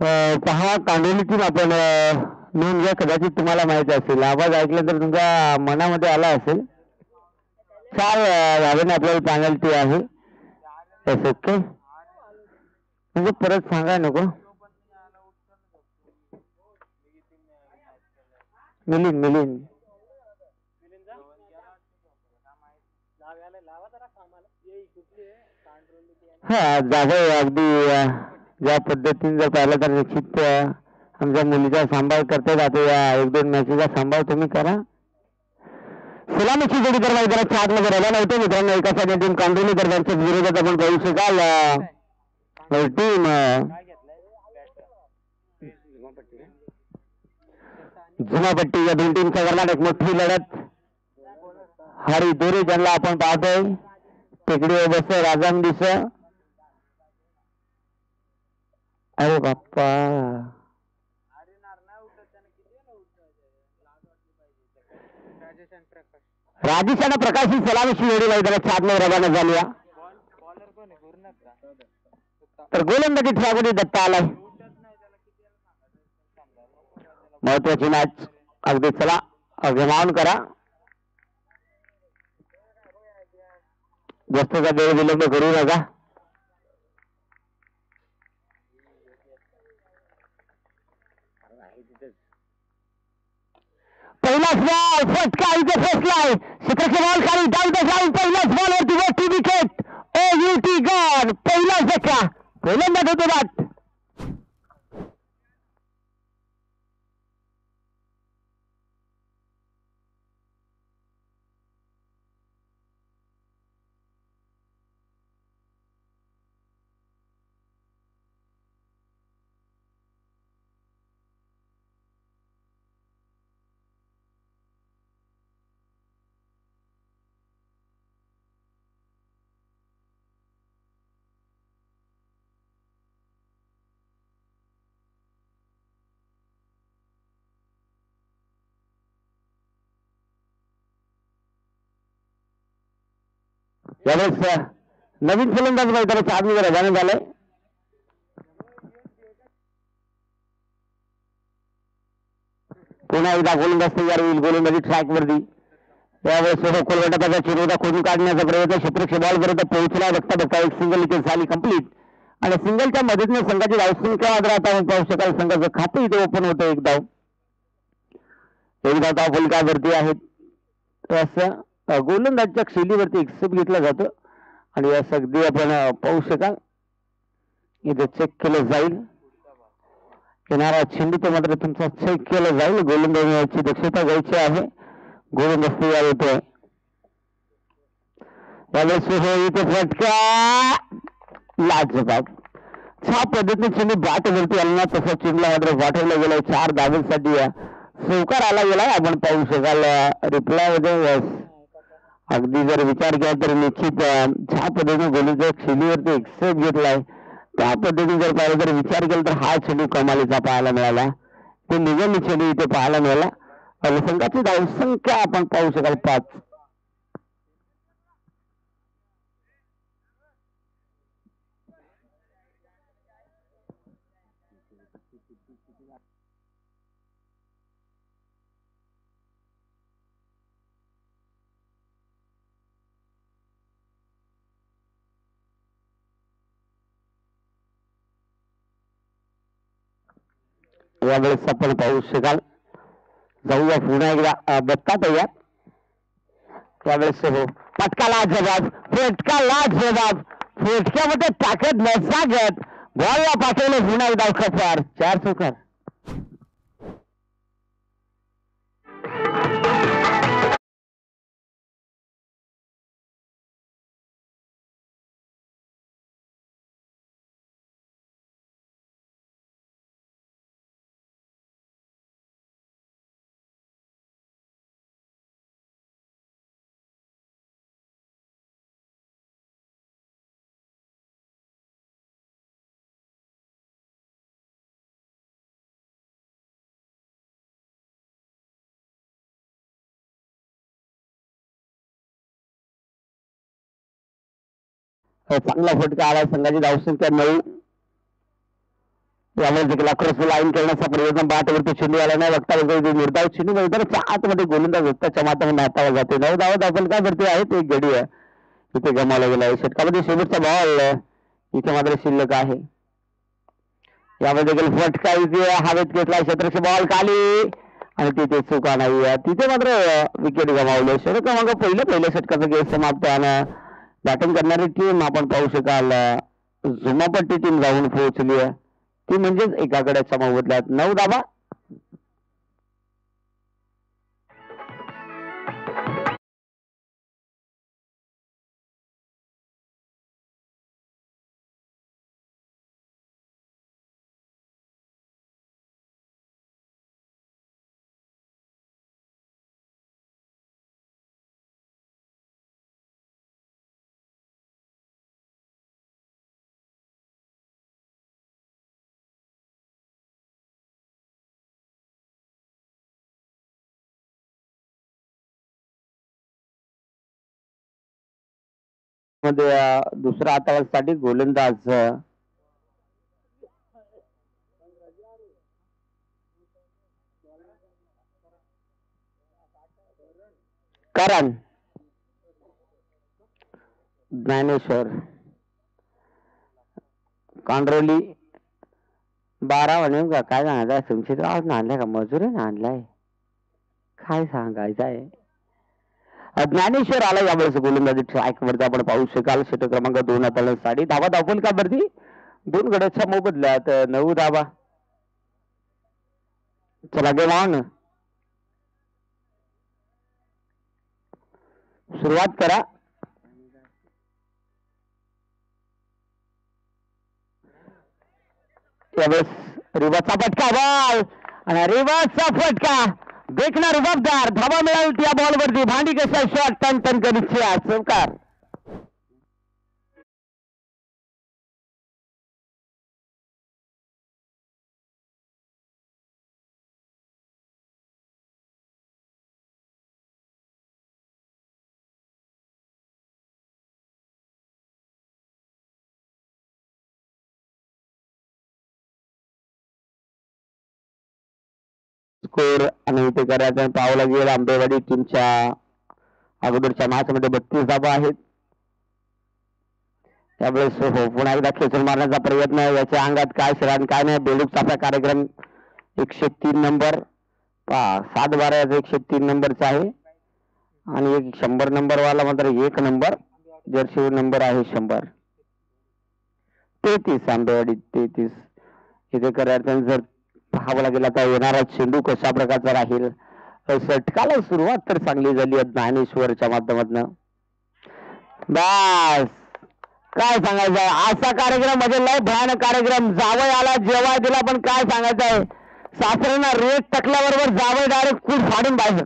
पहा कांडोलीतून आपण नोंद घ्या. कदाचित तुम्हाला माहित असेल, आवाज ऐकला तर तुमच्या मनामध्ये आला असेल. 4 धावेने आपल्याला पेनल्टी आहे. ओके, म्हणजे परत सांगा नको. मिलिंद हा जाधव अगदी ज्या पद्धतीने जर पाहिलं तर निश्चित आमच्या मुलीचा सांभाळ करतात. आता या 1-2 मॅचेसचा सांभाळ तुम्ही करा. सलामीची जोडी तर मैदानात 7 मध्ये रवाना होते मित्रांनो. एका साईडने टीम कांडोली तर त्यांच्या विरोधात आपण पाहू शकाल टीम जुनापट्टी. या दोन टीमच्या दरम्यान एक मोठी लढत. हरी दोरे ज्यांना आपण पाहतोय टेकडीवर बस राजाम दिस. अरे बाप्पा, राजेश आणि प्रकाश ही सलामीची जोडी मैदानात 7 मध्ये रवाना झाली. तर गोलंदाजी ठेवागडी दत्ता आलाय. महत्वाची मॅच अगदी. चला गमावून करा. जास्तचा वेळ विलंब करू नका. पहिलाच बॉल फटका इथे फसलाय. शिखरचे बॉल खाली डाऊन जाऊन पहिल्याच बॉलवरती वरती विकेट. UT gone. पहिलाच धक्का पहिल्यांदाच होतो बात. यावेळेस नवीन फलंदाज मैदानाच्या आत मध्ये रवाना झालाय. पुन्हा एकदा गोलंदाज तयार होईल गोलंदाजी ट्रॅक वरती. यावेळेस कोलगटाचा चिरोदा खोदून काढण्याचा प्रयत्न. क्षेत्रक्ष बॉल पर्यंत पोहोचला. बघता बघता एक सिंगल इथे झाली कंप्लीट. आणि सिंगलच्या मदतीने संघाची धावसंख्या आता आपण पाहू शकाल. संघाचं खातं इथे ओपन होतं. एक धाव फलकावरती आहेत. असं गोलंदाजच्या शैलीवरती एक्सेप्ट घेतला जातो. आणि असं अगदी आपण पाहू शकाल इथे चेक केलं जाईल. येणारा चेंडू तो मात्र तुमचा चेक केला जाईल. गोलंदाजाची दक्षता घ्यायची आहे. गोलंदाज तयार होतोय. यावेळेस इथे फटका लाजबाब. छा पद्धतीने चेंडू बॅट वरती आला ना तसा चेंडूला मात्र पाठवला गेलाय. 4 धावेसाठी चौकार आला गेलाय. आपण पाहू शकाल रिप्लाय मध्ये. अगदी जर विचार केला तर निश्चित ज्या पद्धतीने गोलंदाज शैलीवरती एक्सेप्ट घेतलाय त्या पद्धतीने जर पाहिलं तर विचार केला तर हा चेंडू कमालीचा पाहायला मिळाला. ते निगम चेंडू इथे पाहायला मिळाला. संघाची धावसंख्या आपण पाहू शकाल 5. यावेळेस आपण पाहू शकाल. जाऊया पुन्हा एकदा बत्ता तयार. त्यावेळेस फटका लाजबाब. फटका लाजबाब. फटक्यामध्ये ताकद नसागत बॉलला पाठवलं पुन्हा एकदा खपार. 4 चौकार. चांगला फटका आला. संघाची धावसंख्या 9. यामुळे देखील अक्रॉस लाईन खेळण्याचा प्रयत्न बाटवरती चेंडू आला नाही बघता निर्धाव चेंडू मैदानाच्या आतमध्ये गोलंदाज त्याच्या माध्यमातून हातावर जाते 9 धावा दाखल काय करते आहेत एक गडी आहे इथे गमावला गेला आहे षटकामध्ये शेवटचा बॉल इथे मात्र शिल्लक आहे यामध्ये देखील फटका इथे हवेत घेतला क्षेत्रक्षे बॉल खाली आणि तिथे चुका नाही तिथे मात्र विकेट गमावले षटक क्रमांक पहिल्या षटकाचा गेम समाप्त आणि बॅटिंग करणारी टीम आपण पाहू शकाल झुमापट्टी टीम जाऊन पोहोचली आहे ती म्हणजेच एका गड्याच्या मोबदल्यात 9 धावा मध्ये दुसऱ्या हाताळ्यासाठी गोलंदाज करण ज्ञानेश्वर कांड्रोली 12 म्हणे का काय सांगायचं तुमची तर आज आणलाय का मजूर आहे आणलाय काय सांगायचं आहे ज्ञानेश्वर आला यावेळेस गोलंदाजी ट्रॅक वरती आपण पाहू शकाल षटक क्रमांक 2 हाताळ्यासाठी धावा दाखवल का वरती 2 गड्याच्या मोबदल्यात 9 धावा चला गेम ऑन सुरुवात करा यावेळेस रिवर्सचा फटका बॉल आणि रिवर्सचा फटका देखना रुबाबदार धावा मिळाली त्या बॉलवरती भांडी कशा शॉट टन टन करीच्या चौकार स्कोर आणि इथे करायचं पाहावं लागेल आंबेवाडी टीमच्या अगोदरच्या मॅच मध्ये 32 धावा आहेत त्यावेळेस पुन्हा एकदा खेचून मारण्याचा प्रयत्न याच्या अंगात काय शरण काय नाही बेलूकचा कार्यक्रम 103 नंबर 7-12 103 नंबरचा आहे आणि एक 100 नंबर वाला मात्र 1 नंबर जर्सी नंबर आहे 100 33 आंबेवाडी 33 इथे करायचं जर पाहावं लागेल आता येणारा चेंडू कशा प्रकारचा राहील षटकाला सुरुवात तर चांगली झाली ज्ञानेश्वरच्या माध्यमातून बस काय सांगायचं असा कार्यक्रम म्हणजे लय भयानक कार्यक्रम जावय आला जेवाय दिला पण काय सांगायचं आहे सासऱ्यांना रेट टकल्याबरोबर जावय डायरेक्ट कूट फाडून पाहिजे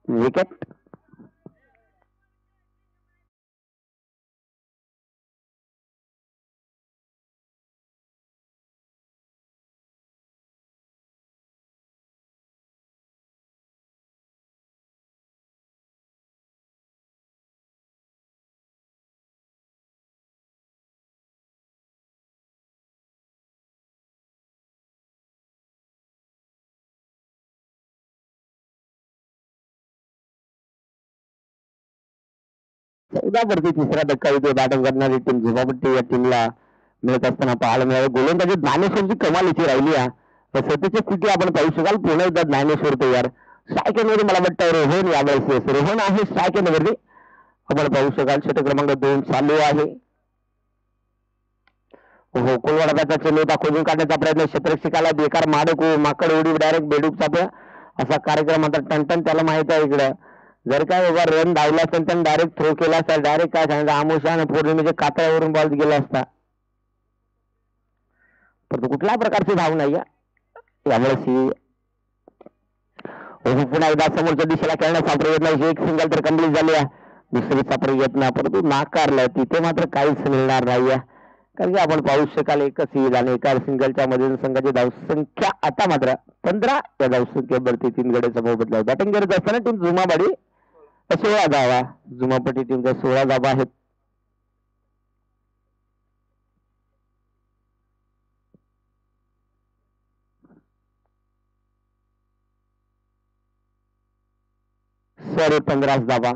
विकेट वरती तिसरा धक्का इथे बॅटिंग करणारी टीम झुमापट्टी या टीमला मिळत असताना पाहायला मिळालं गोलंदाजी ज्ञानेश्वरची कमाल इथे राहिली आहे सध्याची स्थिती आपण पाहू शकाल पुन्हा एकदा ज्ञानेश्वर तयार स्ट्रायक मध्ये मला वाटतं रोहन यावेळेस रोहन आहे स्ट्रायक वरती आपण पाहू शकाल षटक क्रमांक 2 चालू आहे हो कोलवाडाचा चेंडू खोदून काढण्याचा प्रयत्न क्षेत्ररक्षकाला बेकार माकड उडी डायरेक्ट बेडूक चाप्या असा कार्यक्रम आता टनटन त्याला माहित आहे इकडं जर काय बाबा रन धावला असेल तर डायरेक्ट थ्रो केला असेल डायरेक्ट काय सांगितलं आमुषा आणि पौर्णिमेच्या कातळ्यावरून बॉल गेला असता परंतु कुठल्याही प्रकारची धाव नाही यावेळेस ही पुन्हा एकदा समोरच्या दिशेला खेळण्याचा प्रयत्न एक सिंगल तर कम्प्लीट झाली आहे दुसरीचा प्रयत्न परंतु नाकारलाय तिथे मात्र काहीच मिळणार नाही कारण की आपण पाहू शकाल एकच येईल आणि एका सिंगलच्या मध्ये संघाची धावसंख्या आता मात्र 15 या धावसंख्येवरती 3 गड्याचा मोबदला बॅटिंग करत असताना टीम झुमाबाडी 16 धावा झुमापट्टी टीमच्या 16 धावा आहेत सॉरी 15 धावा.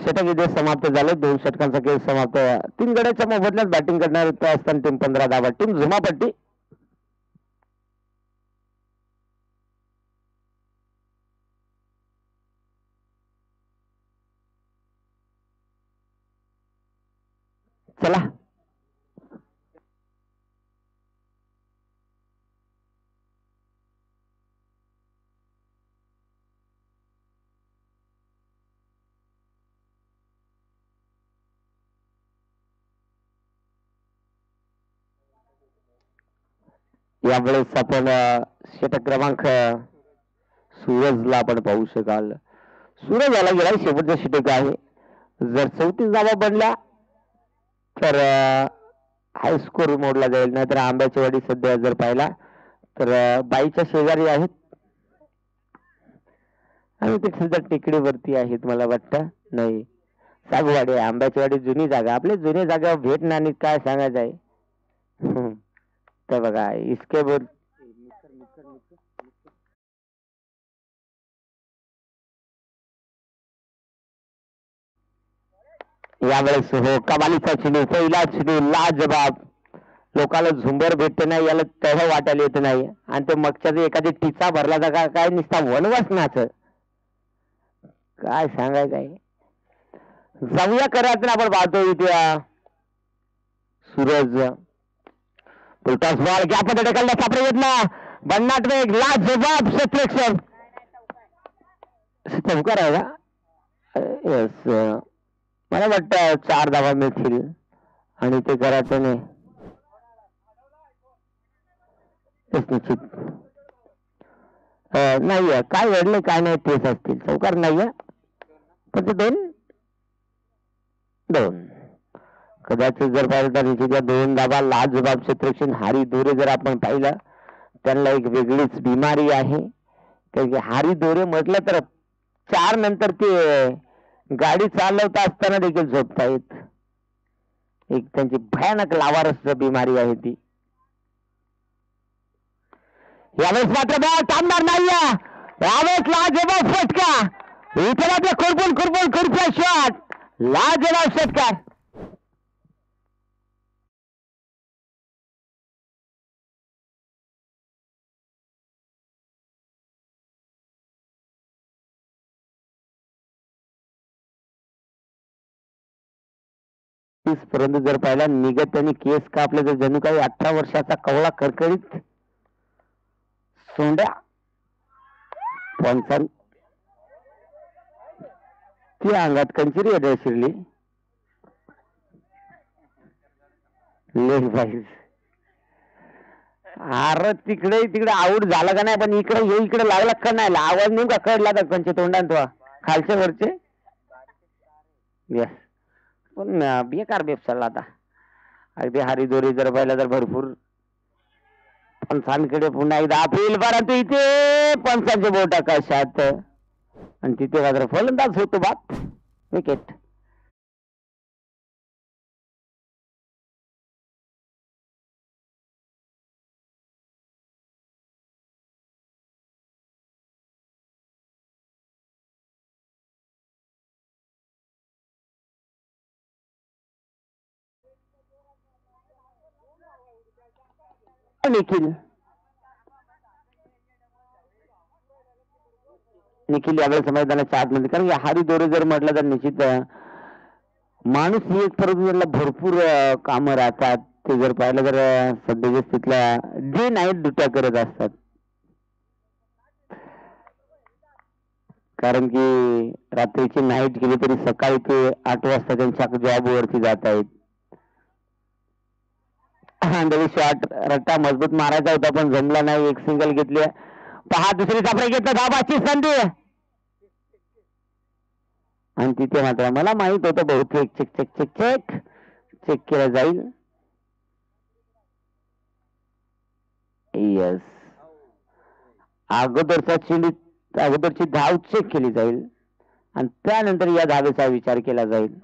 षटक इथे समाप्त झाले. 2 षटकांचा खेळ समाप्त. 3 गड्याच्या मोबदल्यात बॅटिंग करणार असताना टीम 15 धावा. टीम झुमापट्टी चला. यावेळेस आपण षटक क्रमांक सूरजला आपण पाहू शकाल. सूरज याला गेला शेवटचा षटक आहे. जर 34 धावा बनल्या तर हाय स्कोर मोडला जाईल. नाहीतर आंब्याची वाडी सध्या जर पाहिला तर बाईच्या शेजारी आहेत आणि ते सुद्धा टेकडीवरती आहेत. मला वाटतं नाही सागवाडी आंब्याची वाडी जुनी जागा. आपली जुनी जागा भेट नाही काय सांगायचं आहे. तर बघा इसके बोल यावेळेस हो कमालीचा चेंडू पहिला चेंडू लाजबाब. लोकांना झुंबर भेटते नाही याला तेव्हा वाटायला येत नाही. आणि ते मगच्या एखादी टिचा भरला तर काय नुसता वनवास नाच काय सांगायचं आहे. जाऊया करायचं आपण पाहतो इथे सूरज पुलटास बॉल क्या पद्धती ढकलला सापडे येत ना. भन्नाट वेग लाजबाब क्षेत्ररक्षण चौकार आहे का. येस मला वाटतं 4 धावा मिळतील आणि ते करायचं नाही. निश्चित नाहीये काय घडले काय नाही तेच असतील. चौकार नाहीये पण ते 2 कदाचित जर पाहिलं तर निश्चित 2 धावा लाजबाब क्षेत्ररक्षण हारी दोरे जर आपण पाहिलं त्यांना एक वेगळीच बिमारी आहे. कारण की हारी दोरे म्हटलं तर 4 नंतर ते गाडी चालवता असताना देखील झोपतायत. एक त्यांची भयानक लावारस बिमारी आहे ती. यावेळेस मात्र बॉल थांबणार नाहीये. यावेळेस लाजबाब फटका. इथे मात्र खुरपून शॉट लाजबाब षटकार. पर्यंत जर पाहिला निगत त्यांनी केस कापले तर जणू काही 18 वर्षाचा कवळा करकरीत सोंड्या पंचान ती अंगात कंचिरी आहे शिरली. लेग बाईज अरे तिकडे आऊट झाला का नाही पण इकडे लागला का नाही. आवाज नेमका कळला तर कंचे तोंडात तो खालच्या वरचे. येस पण बेकार बेप चालला आता. अगदी हारी दोरी जर पाहिलं तर भरपूर पंचांकडे पुन्हा एकदा अपील. परंतु इथे पंचांचे बोट आकाशात आणि तिथे मात्र फलंदाज होतो बाप विकेट. निखिल यावेळेस मैदानाच्या आतमध्ये. कारण हारी दोरे जर म्हटलं तर निश्चित माणूस ही एक परंतु भरपूर कामं राहतात. ते जर पाहिलं तर सध्याच्या स्थितीला डे नाईट ड्युट्या करत असतात. कारण की रात्रीची नाईट केली तरी सकाळी ते 8 वाजता त्यांच्या जॉब वरती जात आहेत. शॉट रट्टा मजबूत मारायचा होता पण जमला नाही. एक सिंगल घेतली. पहा दुसरी सापडे घेतलं धाबाची संधी आणि तिथे मात्र मला माहित होतं बहुतेक check check check check check केलं जाईल. येस अगोदरची धाव चेक केली जाईल आणि त्यानंतर या धावेचा विचार केला जाईल.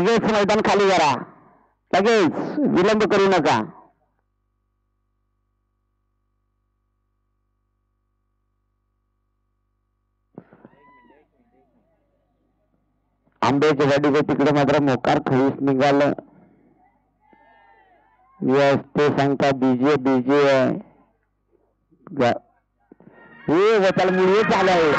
लगेच मैदान खाली करा, लगेच विलंब करू नका. आंब्याच्या गाडीच्या तिकडे मात्र मोकार खळीस निघालं. यस ते सांगता बीजे बीजे आहे हे वताल मुळे झालंय.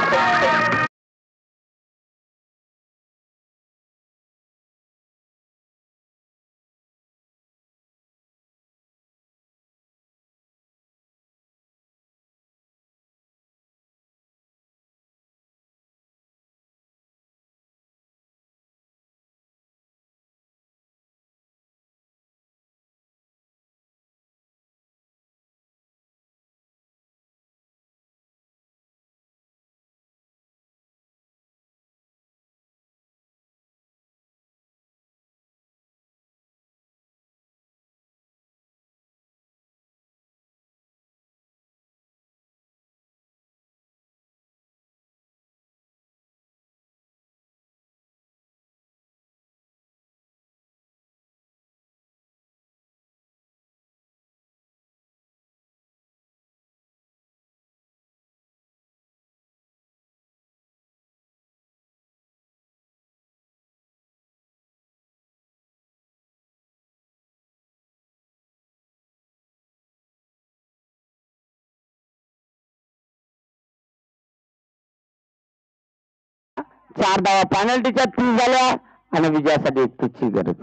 चार धावा पेनल्टीच्या 30 झाल्या आणि विजयासाठी 31 ची गरज.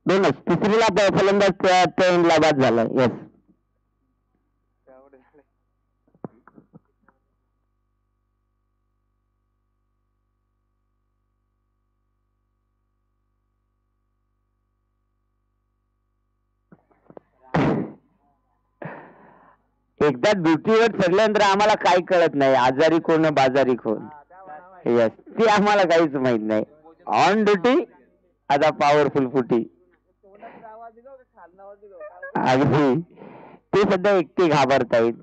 दोनच तिसरीला फलंदाज ट्रेनला बाद झाला. येस एकदा ड्युटीवर चढल्यानंतर आम्हाला काही कळत नाही, आजारी कोण बाजारी कोण. यस ते आम्हाला काहीच माहित नाही. ऑन ड्युटी आता पॉवरफुल फुटी अगदी ते सध्या एकटे घाबरतायत.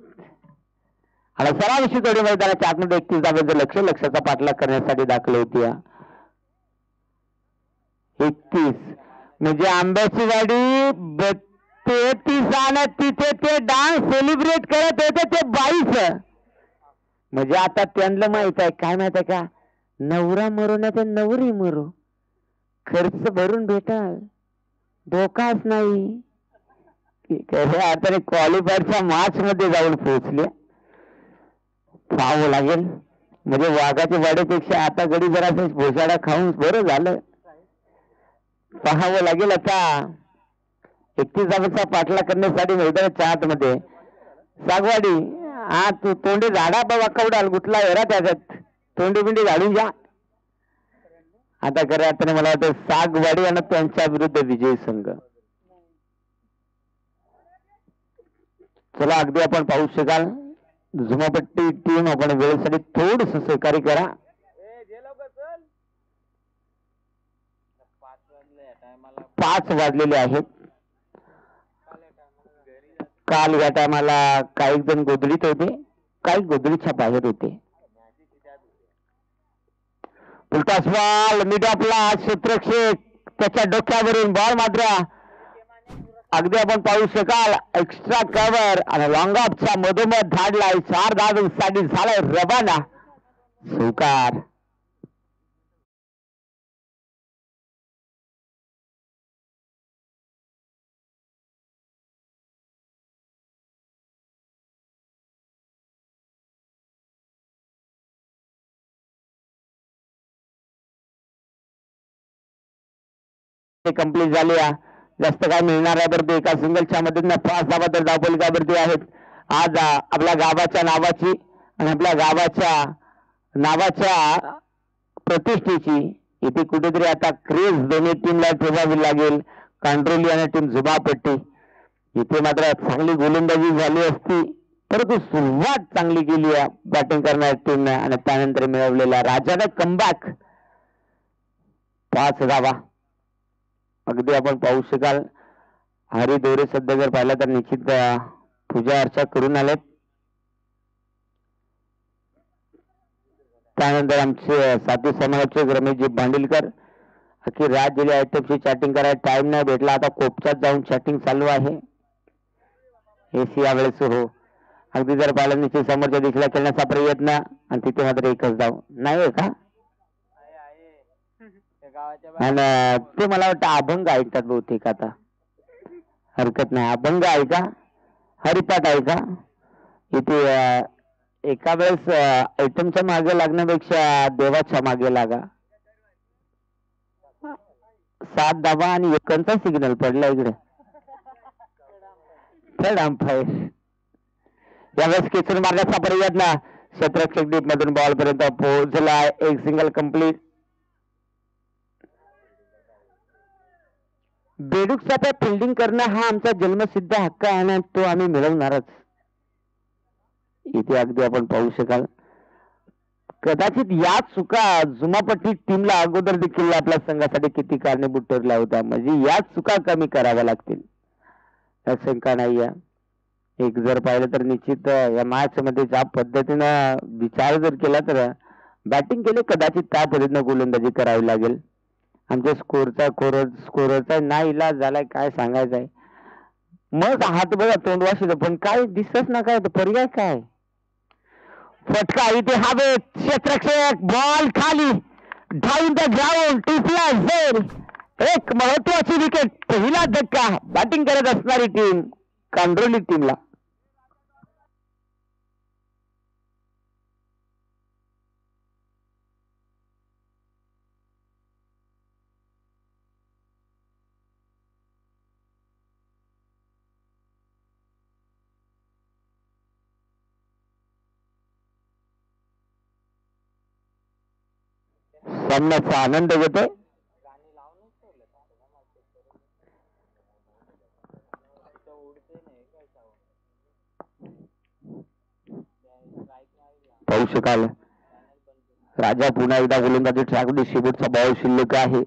आणि सराविषयी थोडी मैदानाच्या आतमध्ये 31 धाब्याचं लक्षाचा पाठलाग करण्यासाठी दाखल होती. 31 म्हणजे आंब्याची गाडी 33 आणि तिथे ते डान्स सेलिब्रेट करत होते ते 22. म्हणजे आता त्यांना माहित आहे, काय माहित आहे का, नवरा मरो ना तर नवरी मरो, खर्च भरून भेटाल, धोकाच नाही. आता क्वालिफायरच्या मॅच मध्ये जाऊन पोहोचले. पाहावं लागेल म्हणजे वाघाच्या वाड्यापेक्षा आता गडी जरा भोसाडा खाऊन बरं झालं. पाहावं लागेल आता. 31 धाब्याचा पाठलाग करण्यासाठी मैदानाच्या आतमध्ये सागवाडी. हा तू तोंडी झाडा बाबा कवडाल गुटला हेरा त्याच्यात तोंडी बिंडी झाडून घ्या. आता खऱ्या अर्थाने मला वाटतं सागवाडी आणि त्यांच्या विरुद्ध विजय संघ. चला अगदी आपण पाहू शकाल झुमापट्टी टीम आपण वेळेसाठी थोडस सहकार्य करा. 5 वाजलेले आहेत. काल या टायमाला काही जण गोधडीत होते, काही गोधडीच्या बाहेर होते. उलटा बॉल मिडॉपला क्षेत्रक्षेप त्याच्या डोक्यावरून बॉल मात्र अगदी आपण पाहू शकाल एक्स्ट्रा कव्हर आणि लॉंग ऑफच्या मधोमध धाडलाय. 4 धावांसाठी झालाय रवाना. स्वीकार कंप्लीट झाली. जास्त काय मिळणार आहे बरं. एका सिंगलच्या मदतीने 5 धावा तर धावफलकावरती आहेत. आज आपल्या गावाच्या नावाची आणि आपल्या गावाच्या नावाच्या प्रतिष्ठेची इथे कुठेतरी आता क्रेज दोन्ही टीमला ठेवावी लागेल. कांड्रोली आणि टीम झुमापट्टी इथे मात्र चांगली गोलंदाजी झाली असती, परंतु सुरुवात चांगली केली आहे बॅटिंग करणाऱ्या टीमने आणि त्यानंतर मिळवलेला राजाने कमबॅक 5 धावा. अगदी आपण पाहू शकाल हरी दोरे सध्या जर पाहिला तर निश्चित पूजा अर्चा करून आलेत. त्यानंतर आमचे साथी समालोचक रमेशजी भांडिलकर की राज दिले आयटमची चॅटिंग करायला टाइम नाही भेटला, आता कोपच्यात जाऊन चॅटिंग चालू आहे. एसी यावेळेस हो अगदी जर पाहिलं निश्चित समोरच्या दिशेला खेळण्याचा प्रयत्न आणि तिथे मात्र एकच धाव नाही का. आणि ते मला वाटतं अभंग ऐकतात बहुतेक आता. हरकत नाही, अभंग ऐका, हरिपाठ ऐका. इथे एका वेळेस आयटमच्या मागे लागण्यापेक्षा देवाच्या मागे लागा. 7 धावा आणि एकांचा सिग्नल पडला इकडे. थर्ड अंपायर यावेळेस खेचून मारण्याचा प्रयत्न, क्षेत्ररक्षक डीप मधून बॉल पर्यंत पोहोचला. एक सिंगल कंप्लीट. बेडूकचा फिल्डिंग करणं हा आमचा जन्मसिद्ध हक्क आहे आणि तो आम्ही मिळवणारच. इथे अगदी आपण पाहू शकाल कदाचित या चुका जुमापट्टी टीमला अगोदर देखील आपल्या संघासाठी किती कारणीभूत ठरल्या होत्या. म्हणजे या चुका कमी कराव्या लागतील यात शंका नाही आहे. एक जर पाहिलं तर निश्चित या मॅच मध्ये ज्या पद्धतीनं विचार जर केला तर बॅटिंग केली कदाचित त्या पद्धतीनं गोलंदाजी करावी लागेल. आमच्या स्कोररचा ना इलाज झालाय, काय सांगायचंय. मग हात बघा तोंडवाशी पण काय दिसतच ना, काय पर्याय काय. फटका इथे हवेत, क्षेत्ररक्षक बॉल खाली, डाऊन द ग्राउंड, टिपला झेल. एक महत्वाची विकेट, पहिला धक्का बॅटिंग करत असणारी टीम कांडोली टीमला. सामन्याचा आनंद घेतोय. पाहू शकाल राजा पुन्हा एकदा गोलंदाजी ट्रॅकमध्ये शेवटचा बॉल शिल्लक आहे.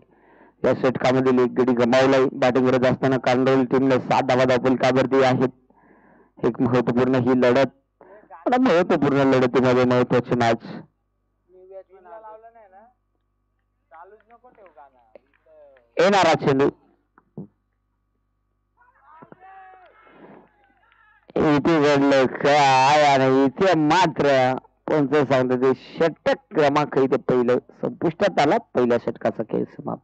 या षटकामधील एक गडी गमावलाय. बॅटिंग करत असताना कांडोली टीमने 7 धावा धावफलकावरती आहेत. एक महत्वपूर्ण ही लढत, महत्वपूर्ण लढतीमध्ये महत्वाची मॅच. येणारा चेंडू इथे घडलं काय आणि इथे मात्र कोणतं सांगतो ते षटक क्रमांक इथे पहिलं संपुष्टात आला. पहिल्या षटकाचा खेळ समाप्त.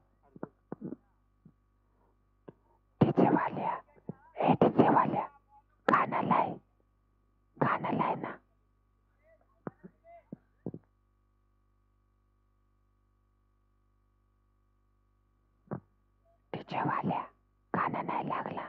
कानालाय ना तिच्या वाल्या काना नाही लागला.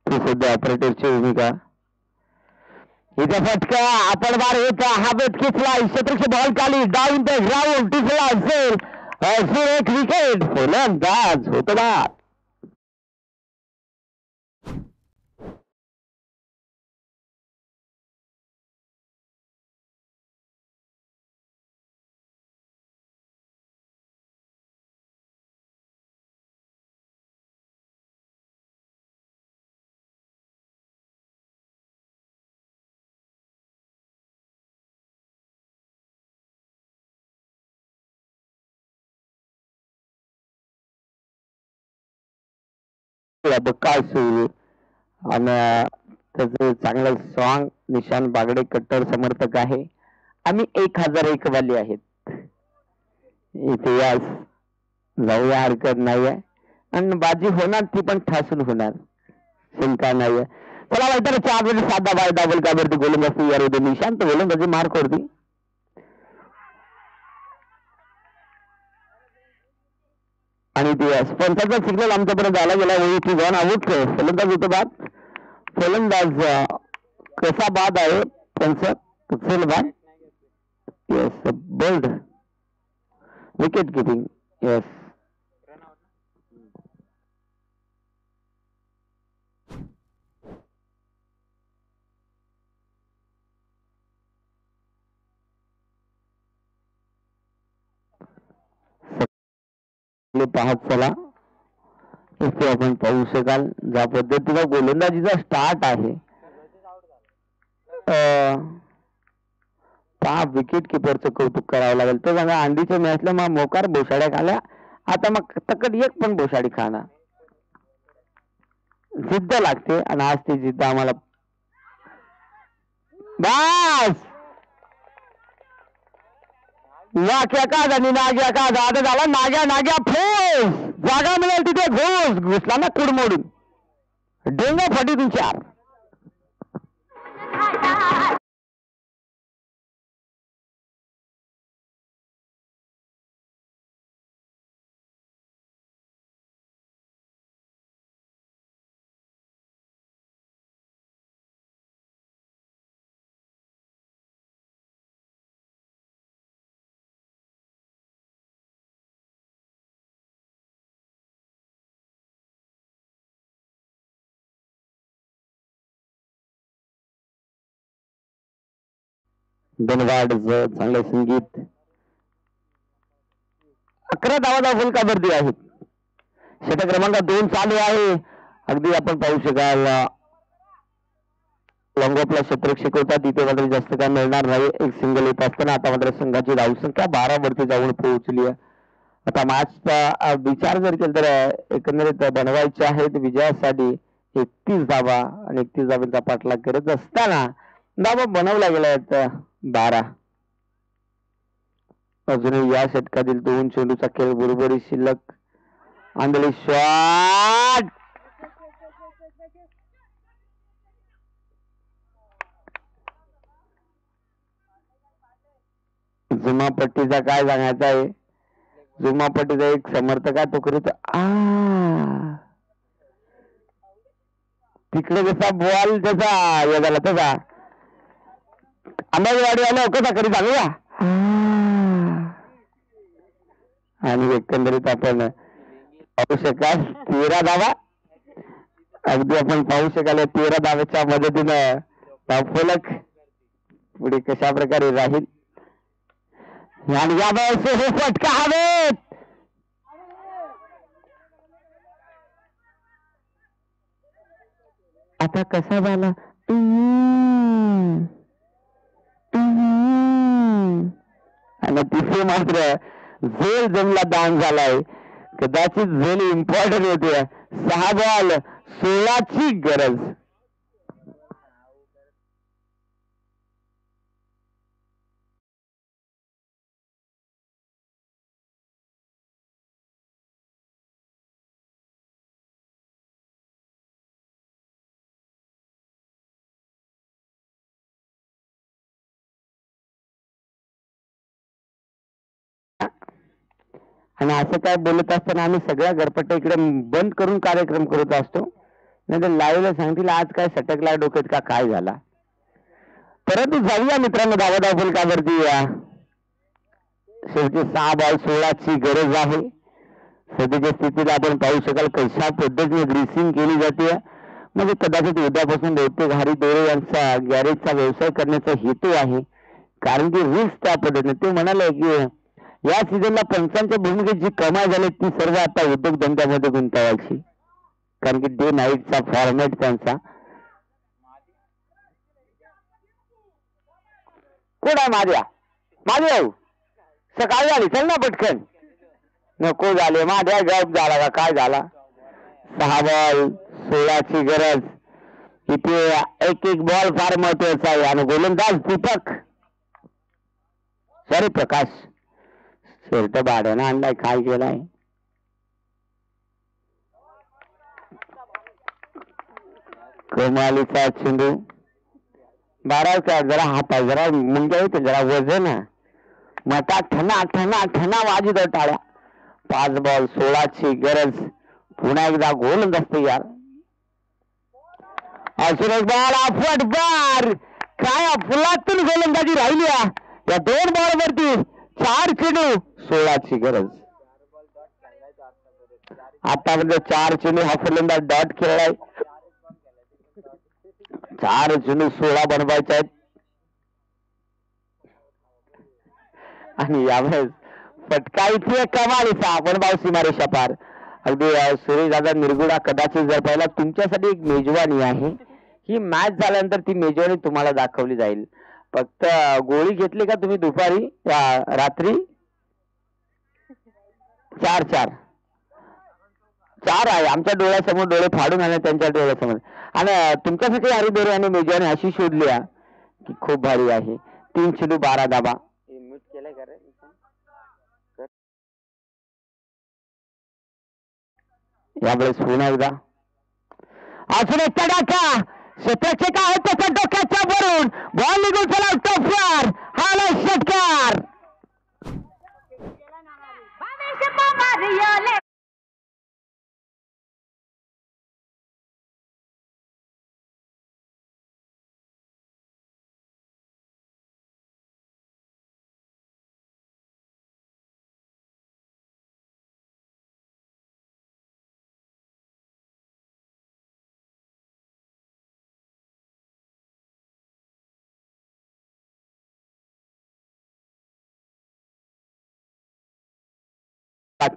सध्या ऑपरेटरची भूमिका. इथे फटका आपण बार होता हवेत खेचला. क्षेत्रक्ष बॉल खाली, डाऊन द ग्राउंड, टिपला असेल एक विकेट. फलंदाज होतो बाद. काय सुरू आणि त्याचं चांगलं सॉंग. निशांत बागडे कट्टर समर्थक आहे. आम्ही 1001 वाले आहेत. इतिहास जाऊया, हरकत नाहीये. आणि बाजी होणार ती पण ठासून होणार, शंका नाहीये. चला वाईटर 4 मध्ये साधा बाय डबल कावरती गोलंदाजी यार होते. निशांत गोलंदाजी मार्क वरती. आणि ते स्पॉन्सरचा सिग्नल आमच्यापर्यंत आला गेला. ओळखी जाऊन आऊट. फलंदाज होतो बाद. फलंदाज कसा बाद आहे त्यांचा चल बाद. Yes bowled wicket keeping. Yes पाहत चला. इथे आपण पाहू शकाल ज्या पद्धतीचा गोलंदाजीचा स्टार्ट आहे. पहा विकेट किपरचं कौतुक करावं लागेल. तो सांगा अंडीच्या मॅचला मग मोकार बोसाड्या खाल्या. आता मग तकड एक पण बोसाडी खाणार. जिद्द लागते आणि आज ती जिद्द आम्हाला बस. नाक्या का आणि नाग्या का आता झाला. नाग्या फोस जागा मिळेल तिथे घोस घुसला ना कुड मोडून. डेंगा फाटीतून 4. धन्यवाद. चांगलं संगीत. 11 धावा फुलकावरती आहेत. षटक क्रमांक 2 चालू आहे. अगदी आपण पाहू शकाल लॉंगॉपला क्षेत्ररक्षक होता तिथे मात्र जास्त काय मिळणार नाही. एक सिंगल येत असताना आता मात्र संघाची धावसंख्या 12 वरती जाऊन पोहोचली आहे. आता मॅचचा विचार जर केला तर एकंदरीत बनवायचे आहेत विजयासाठी 31 धावा आणि 31 धावांचा पाठलाग करत असताना धावा बनवल्या गेल्या आहेत 12. अजूनही या षटकातील 2 चेंडूचा खेळ बरोबरी शिल्लक. आंधळी शॉट जुमापट्टीचा काय सांगायचा आहे. जुमापट्टीचा एक समर्थक आहे तो करीत तिकडे जसा बॉल त्याचा हे झाला तसा अंबाजवाडी आला कसा करी सांगूया. आणि एकंदरीत आपण पाहू शकाल 13 धावा. अगदी आपण पाहू शकाल 13 धाव्याच्या मदतीनं फलक पुढे कशा प्रकारे राहील. आणि या हे फटका हवेत. आता कसा झाला आणि तिथे मात्र झेल जमला दान झालाय. कदाचित झेल इम्पॉर्टंट होते. 6 बॉल 16ची गरज. आणि असं काय बोलत असताना आम्ही सगळ्या घरपट्ट्या इकडे बंद करून कार्यक्रम करत असतो. नाही तर लाईव्हला सांगतील आज काय सटकला डोक्यात का काय झाला. परंतु जाऊया मित्रांनो धावा फलकावरती. शेवटी 6 बॉल 16ची गरज आहे. सध्याच्या स्थितीत आपण पाहू शकाल कशा पद्धतीने ग्रीसिंग केली जाते. म्हणजे कदाचित उद्यापासून बहुतेक हरी दोरे यांचा गॅरेजचा व्यवसाय करण्याचा हेतू आहे. कारण की रिस्क त्या पद्धतीने ते म्हणाले की या सीझनला पंचांच्या भूमिकेत जी कमाई झाली ती सर्व आता उद्योगधंद्यामध्ये गुंतवायची. कारण की डे नाईटचा फॉर्मॅट त्यांचा. कोण आहे माझ्या माझे सकाळी आली चल ना पटकन. नको झाले माझ्या गप झाला का काय झाला. 6 बॉल 16ची गरज. इथे एक एक बॉल फार महत्वाचा आहे आणि गोलंदाज दीपक सॉरी प्रकाश शर्ट भाड्यानं आणलाय काय केलाय. कमालीचा चेंडू 12 जरा हाता जरा मुंग्या येते जरा वजन मता ठना ठना ठना वाजत टाळ्या. 5 बॉल 16ची गरज. पुन्हा एकदा गोलंदाज तयार. अजून एक बॉल फटकार काय फुलातून गोलंदाजी राहिली या 2 बॉल वरती. 4 चेंडू 16ची गरज. आतापर्यंत 4 चेंडू हा फलंदाज डॉट खेळलाय. 4 चेंडू 16 बनवायचे आहेत आणि यावेळेस फटका इथे कमालीचा आपण भाव सीमारेषा पार. अगदी सुरेश दादा निरगुडा कदाचित जर पाहिला तुमच्यासाठी एक मेजवानी आहे. ही मॅच झाल्यानंतर ती मेजवानी तुम्हाला दाखवली जाईल. फक्त गोळी घेतली का तुम्ही दुपारी रात्री 4 आहे. आमच्या डोळ्यासमोर डोळे फाडून आले त्यांच्या डोळ्यासमोर आणि तुमच्यासाठी हरिबेरे आणि मेजवानी अशी शोधली की खूप भारी आहे. 3 चेंडू 12 धाबा. म्यूट केलाय का रे? यावेळेस पुन्हा एकदा अजून एक तडाखा. क्षेत्ररक्षक आहे त्याच्या डोक्याच्या वरून बॉल निघून चला टॉपवर हाला षटकार.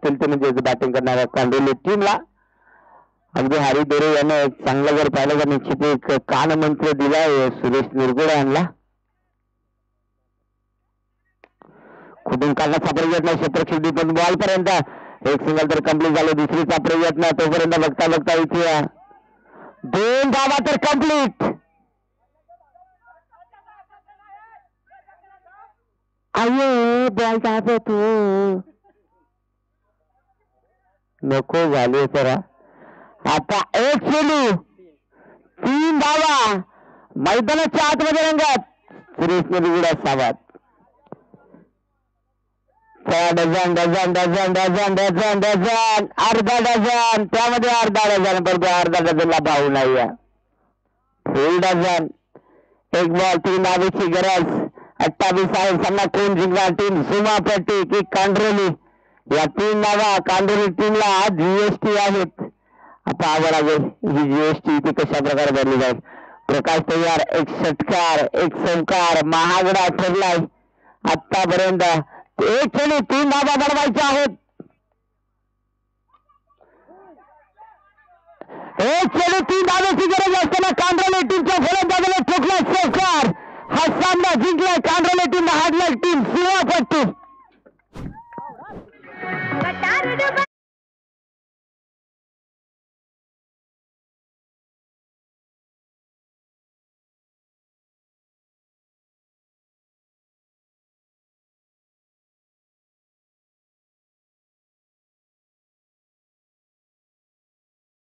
ते म्हणजे बॅटिंग करणाऱ्या कांडोली टीमला अगदी हरिबेरे यानं चांगलं जर पाहिलं तर निश्चित एक कान मंत्र दिलाय सुरेश निरगुडे यांना. कुठून काढण्याचा प्रयत्न क्षेत्ररक्षक पण बॉल पर्यंत एक सिंगल तर कम्प्लीट झालं. दुसरीचा प्रयत्न तोपर्यंत बघता बघता इथे 2 धावा तर कम्प्लीट. अये बॉल दाबतो नको झाले तर आता 1 चेंडू 3 धावा मैदानाच्या आतमध्ये रंगात. सुरेश निरगुडा सावध. Dozen dozen dozen dozen dozen dozen अर्धा डझन त्यामध्ये अर्धा डझन परंतु अर्धा डझनला भाऊ नाही फुल डझन. 1 बॉल 3 धावेची गरज. 28 आहे. सामना कोण जिंकणार? टीम सुमापट्टी की कांड्रोली. या 3 नावा कांदोली टीमला आज जीएसटी आहेत. आता आवड आहे ही जीएसटी इथे कशा प्रकारे भरली जाईल. प्रकाश तयार. एक षटकार एक चौकार महागडा ठरलाय आतापर्यंत. 1 चेंडू 3 धावा बनवायच्या आहेत. 1 चेंडू 3 धावेची गरज असताना कांदोली टीमच्या फलंदाजाने ठोकला षटकार. हा सामना जिंकलाय कांदोली टीम. हाडलाय टीम.